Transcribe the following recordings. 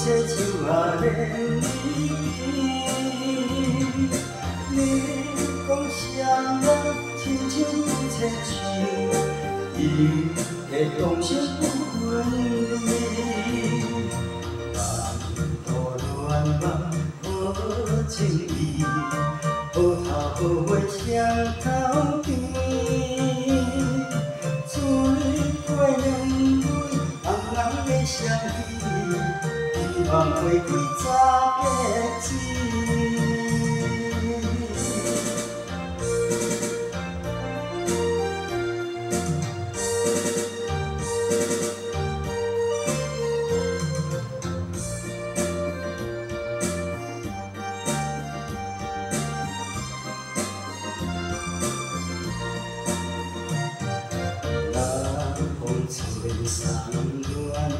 这树仔连你讲啥人亲像不切树，伊会当成不分离。半途乱梦好情意，好头好尾双头边，水过两蕊红红的双喜，希望花开早结子。 吹送阮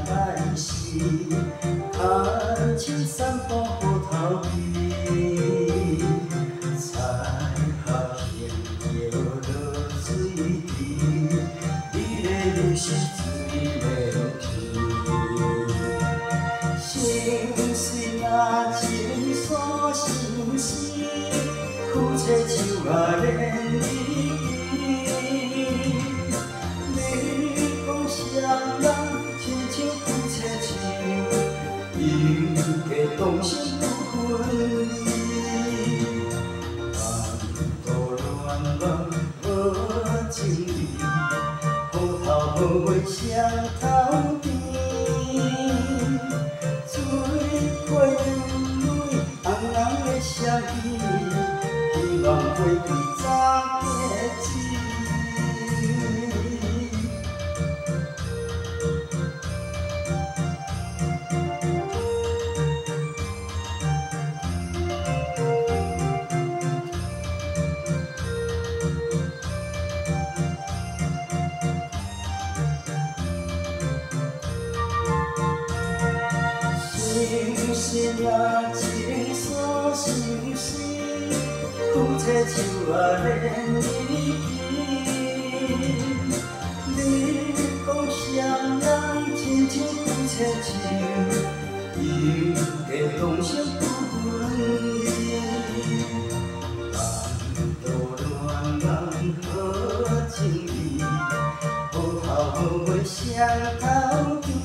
爱时，牵手散步好头边，彩霞现摇落水池，你的流是水连天。心碎啊，情锁心事，苦切树啊连你。 人亲像不切树，伊会当成不分离。半途乱梦好情意，好头好尾双头边。水过两蕊红红的双喜，希望花开早结子。 心心啊，情锁心事，苦切树啊连你你讲啥人亲像不切树，伊会当成不分离。半途乱梦好情意，好头好尾双头边。